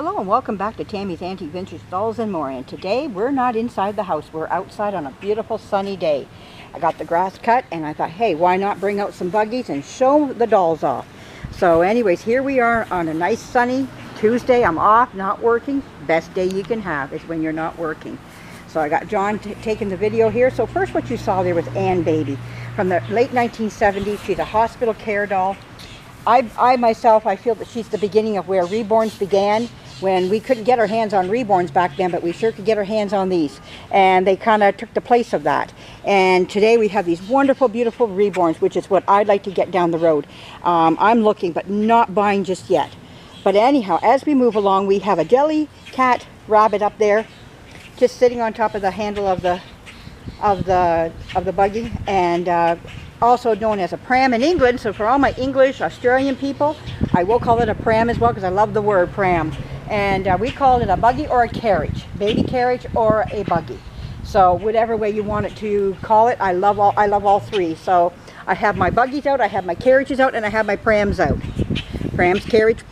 Hello and welcome back to Tammy's Antique Vintage Dolls and More. And today we're not inside the house, we're outside on a beautiful sunny day. I got the grass cut and I thought, hey, why not bring out some buggies and show the dolls off. So anyways, here we are on a nice sunny Tuesday. I'm off, not working. Best day you can have is when you're not working. So I got John taking the video here. So first what you saw there was Ann Baby from the late 1970s. She's a hospital care doll. I myself feel that she's the beginning of where reborns began, when we couldn't get our hands on reborns back then, but we sure could get our hands on these. And they kind of took the place of that. And today we have these wonderful, beautiful reborns, which is what I'd like to get down the road. I'm looking, but not buying just yet. But anyhow, as we move along, we have a jelly cat rabbit up there, just sitting on top of the handle of the buggy, and also known as a pram in England. So for all my English, Australian people, I will call it a pram as well, because I love the word pram. And we call it a buggy or a carriage, baby carriage or a buggy. So whatever way you want it to call it, I love all three. So I have my buggies out, I have my carriages out, and I have my prams out. Prams, carriage,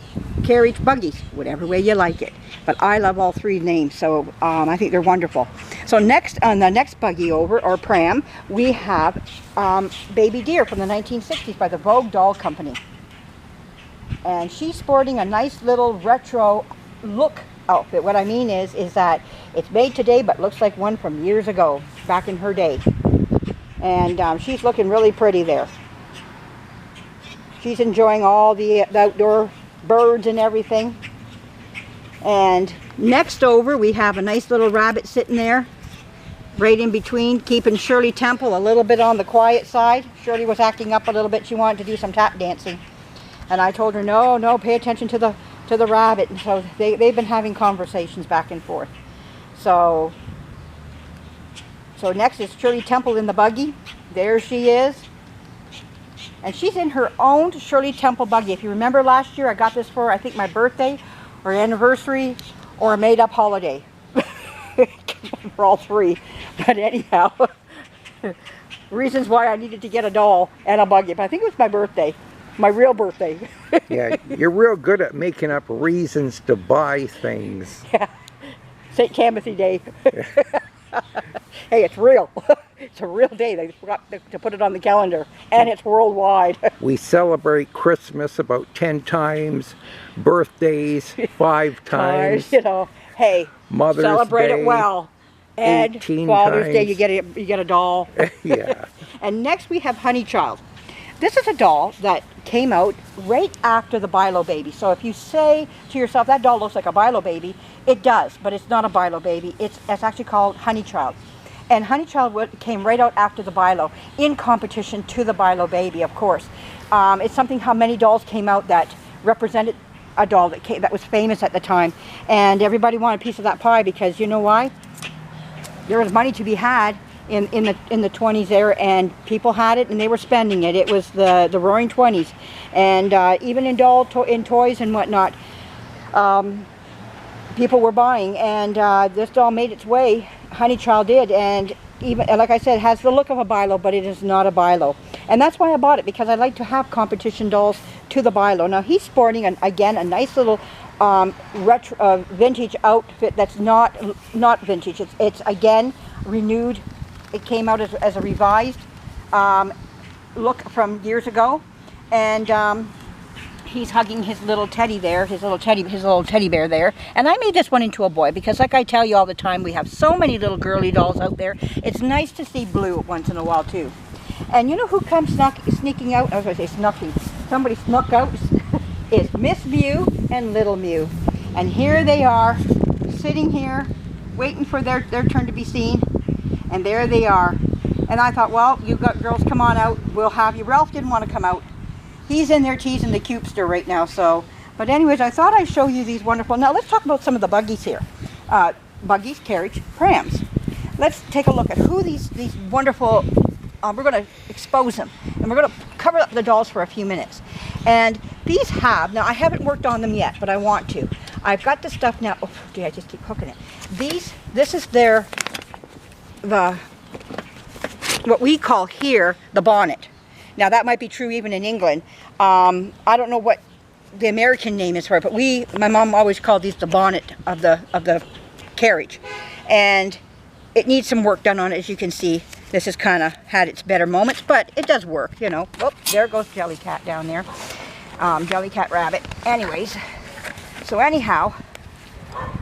buggies, whatever way you like it. But I love all three names, so I think they're wonderful. So next, on the next buggy over, or pram, we have Baby Deer from the 1960s by the Vogue Doll Company. And she's sporting a nice little retro look outfit. What I mean is that it's made today but looks like one from years ago, back in her day. And she's looking really pretty there. She's enjoying all the outdoor birds and everything. And next over we have a nice little rabbit sitting there right in between, keeping Shirley Temple a little bit on the quiet side. Shirley was acting up a little bit. She wanted to do some tap dancing. And I told her, no, pay attention to the rabbit. And so they've been having conversations back and forth. So next is Shirley Temple in the buggy. There she is. And she's in her own Shirley Temple buggy. If you remember last year, I got this for, I think, my birthday or anniversary or a made-up holiday. For all three. But anyhow, reasons why I needed to get a doll and a buggy. But I think it was my birthday. My real birthday. Yeah, you're real good at making up reasons to buy things. Yeah, St. Timothy Day. Hey, it's real. It's a real day. They forgot to put it on the calendar, and it's worldwide. We celebrate Christmas about 10 times, birthdays 5 times. You know, hey, Mother's celebrate Day, it well. And 18 Father's times. Day, you get a doll. Yeah. And next we have Honey Child. This is a doll that came out right after the Bilo Baby. So if you say to yourself, that doll looks like a Bilo Baby, it does, but it's not a Bilo Baby. It's actually called Honey Child. And Honey Child came right out after the Bilo, in competition to the Bilo Baby, of course. It's something how many dolls came out that represented a doll that was famous at the time. And everybody wanted a piece of that pie, because you know why? There was money to be had in the 20s there, and people had it and they were spending it. It was the roaring 20s, and even in toys and whatnot, people were buying, and this doll made its way. Honey Child did, and even like I said, it has the look of a Bilo, but it is not a Bilo, and that's why I bought it, because I like to have competition dolls to the Bilo. Now he's sporting again a nice little retro vintage outfit that's not vintage. It's again renewed. It came out as a revised look from years ago, and he's hugging his little teddy there, his little teddy bear there. And I made this one into a boy, because like I tell you all the time, we have so many little girly dolls out there. It's nice to see blue once in a while too. And you know who comes sneaking out? I was going to say snucking. Somebody snuck out. Is Miss Mew and Little Mew. And here they are, sitting here, waiting for their turn to be seen. And there they are. And I thought, well, you girls come on out, we'll have you. Ralph didn't want to come out. He's in there teasing the cupster right now, so. But anyways, I thought I'd show you these wonderful. Now let's talk about some of the buggies here. Buggies, carriage, prams. Let's take a look at who these wonderful, we're going to expose them. And we're going to cover up the dolls for a few minutes. And these have, now I haven't worked on them yet, but I want to. I've got the stuff now. Oh, gee, I just keep hooking it. This is what we call here the bonnet. Now that might be true even in England. I don't know what the American name is for it, but my mom always called these the bonnet of the carriage. And it needs some work done on it, as you can see. This has kind of had its better moments, but it does work, you know. Oh, there goes Jellycat down there. Jellycat Rabbit. Anyways, so anyhow,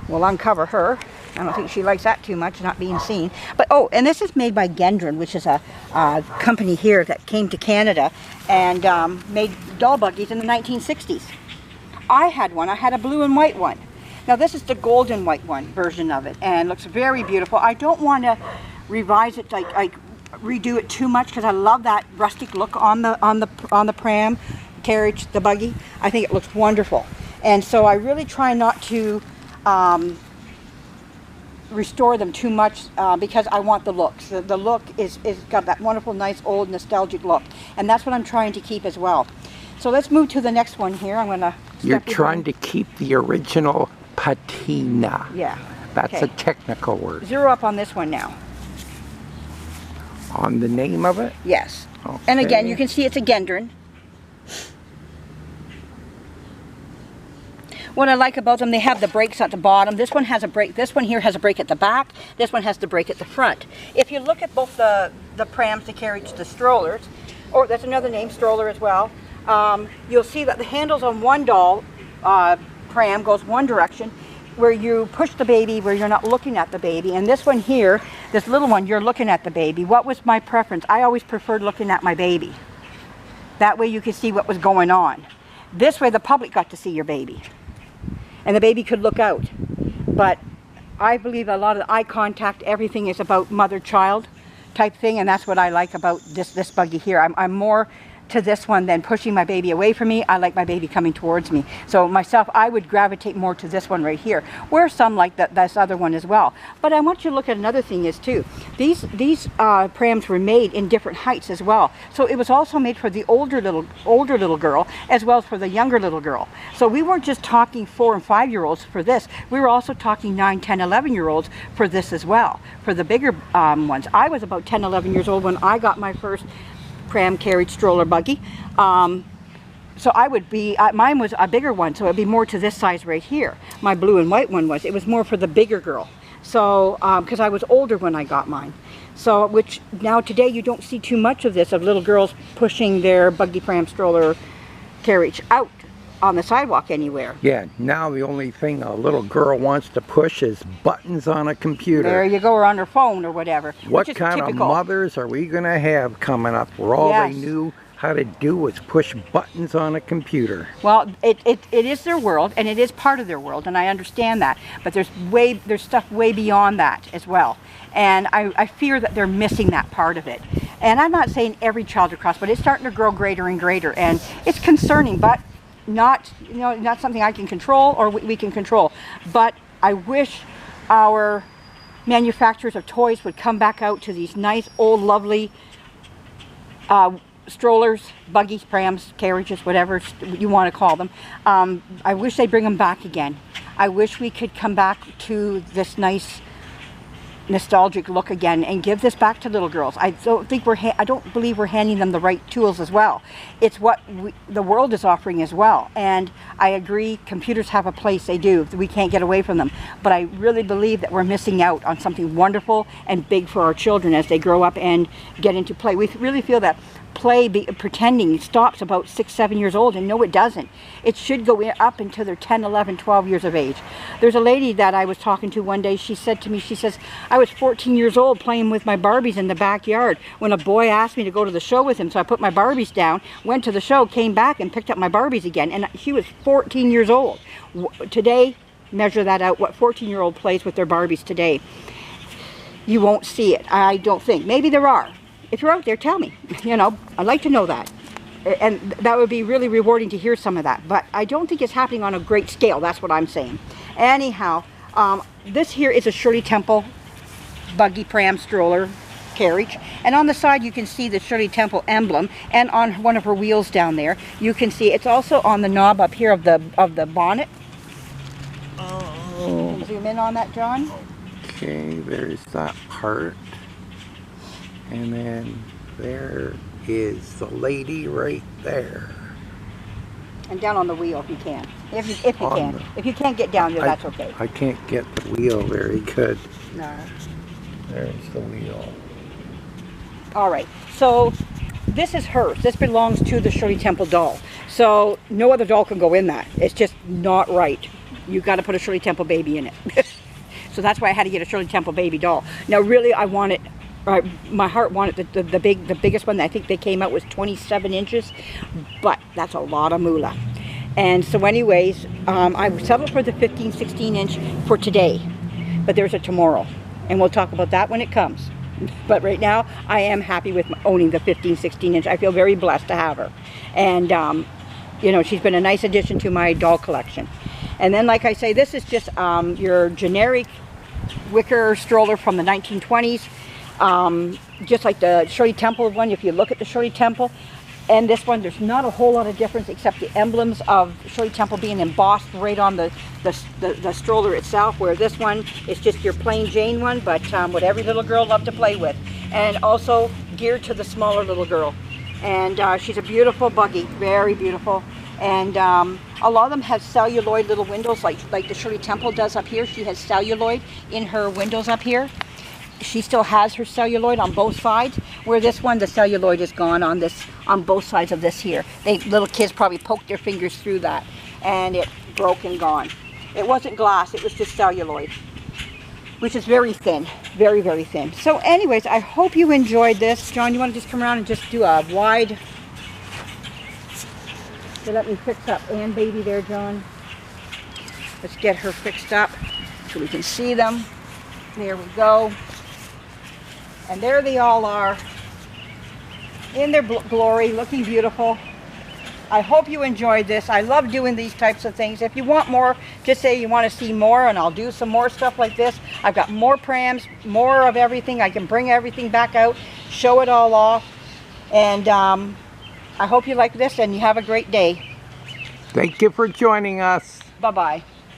we'll uncover her. I don't think she likes that too much, not being seen. But, oh, and this is made by Gendron, which is a company here that came to Canada and made doll buggies in the 1960s. I had one. I had a blue and white one. Now, this is the gold and white one version of it, and looks very beautiful. I don't want to revise it, like redo it too much, because I love that rustic look on the pram carriage, the buggy. I think it looks wonderful, and so I really try not to restore them too much because I want the looks. The look is got that wonderful, nice, old, nostalgic look, and that's what I'm trying to keep as well. So let's move to the next one here. I'm going to. You're trying to keep the original patina. Yeah. That's a technical word. Zero up on this one now. On the name of it? Yes. Okay. And again, you can see it's a Gendron. What I like about them, they have the brakes at the bottom. This one has a brake. This one here has a brake at the back. This one has the brake at the front. If you look at both the prams, the carriage, the strollers, or that's another name, stroller as well, you'll see that the handles on one doll pram goes one direction, where you push the baby where you're not looking at the baby, and this one here, this little one, you're looking at the baby. What was my preference? I always preferred looking at my baby. That way you could see what was going on. This way the public got to see your baby, and the baby could look out. But I believe a lot of the eye contact, everything is about mother-child type thing, and that's what I like about this buggy here. I'm more to this one than pushing my baby away from me. I like my baby coming towards me. So myself, I would gravitate more to this one right here, where some like this other one as well. But I want you to look at another thing is too, these prams were made in different heights as well. So it was also made for the older little girl as well as for the younger little girl. So we weren't just talking 4 and 5 year olds for this. We were also talking 9, 10, 11 year olds for this as well, for the bigger ones. I was about 10, 11 years old when I got my first pram carriage stroller buggy. So I would be, mine was a bigger one, so it would be more to this size right here. My blue and white one it was more for the bigger girl. So, because I was older when I got mine. So, which now today you don't see too much of this, of little girls pushing their buggy pram stroller carriage out on the sidewalk anywhere. Yeah, now the only thing a little girl wants to push is buttons on a computer. There you go, or on her phone or whatever. What kind of mothers are we going to have coming up where all they knew how to do was push buttons on a computer? Well, it is their world, and it is part of their world, and I understand that. But there's stuff way beyond that as well. And I fear that they're missing that part of it. And I'm not saying every child across, but it's starting to grow greater and greater, and it's concerning, but not something I can control or we can control. But I wish our manufacturers of toys would come back out to these nice old lovely strollers, buggies, prams, carriages, whatever you want to call them. I wish they'd bring them back again. I wish we could come back to this nice nostalgic look again and give this back to little girls. I don't believe we're handing them the right tools as well. It's what the world is offering as well. And I agree, computers have a place, they do. We can't get away from them. But I really believe that we're missing out on something wonderful and big for our children as they grow up and get into play. We really feel that pretending stops about 6, 7 years old, and no, it doesn't. It should go up until they're 10, 11, 12 years of age. There's a lady that I was talking to one day. She said to me, she says, I was 14 years old playing with my Barbies in the backyard when a boy asked me to go to the show with him. So I put my Barbies down, went to the show, came back and picked up my Barbies again. And she was 14 years old. Today, measure that out, what 14-year-old plays with their Barbies today. You won't see it, I don't think. Maybe there are. If you're out there, tell me. I'd like to know that. And that would be really rewarding to hear some of that. But I don't think it's happening on a great scale. That's what I'm saying. Anyhow, this here is a Shirley Temple buggy pram stroller carriage. And on the side you can see the Shirley Temple emblem. And on one of her wheels down there, you can see it's also on the knob up here of the bonnet. Can you zoom in on that, John? Okay, there's that part. And then there is the lady right there. And down on the wheel if you can. If you can. the- If you can't get down there, that's okay. I can't get the wheel very good. No. There's the wheel. All right. So this is hers. This belongs to the Shirley Temple doll. So no other doll can go in that. It's just not right. You got to put a Shirley Temple baby in it. So that's why I had to get a Shirley Temple baby doll. Now really I want it, my heart wanted the biggest one. I think they came out was 27 inches, but that's a lot of moolah. And so anyways, I settled for the 15, 16 inch for today, but there's a tomorrow. And we'll talk about that when it comes. But right now, I am happy with owning the 15, 16 inch. I feel very blessed to have her. And, you know, she's been a nice addition to my doll collection. And then, like I say, this is just your generic wicker stroller from the 1920s. Just like the Shirley Temple one, if you look at the Shirley Temple. And this one, there's not a whole lot of difference except the emblems of Shirley Temple being embossed right on the stroller itself, where this one is just your plain Jane one, but what every little girl loved to play with. And also geared to the smaller little girl. And she's a beautiful buggy, very beautiful. And a lot of them have celluloid little windows like the Shirley Temple does up here. She has celluloid in her windows up here. She still has her celluloid on both sides, where this one, the celluloid is gone on both sides of this here. Little kids probably poked their fingers through that, and it broke and gone. It wasn't glass, it was just celluloid, which is very thin, very, very thin. So anyways, I hope you enjoyed this. John, you want to just come around and just do a wide, so let me fix up Ann baby there, John. Let's get her fixed up so we can see them. There we go. And there they all are in their glory, looking beautiful. I hope you enjoyed this. I love doing these types of things. If you want more, just say you want to see more and I'll do some more stuff like this. I've got more prams, more of everything. I can bring everything back out, show it all off. And I hope you like this and you have a great day. Thank you for joining us. Bye-bye.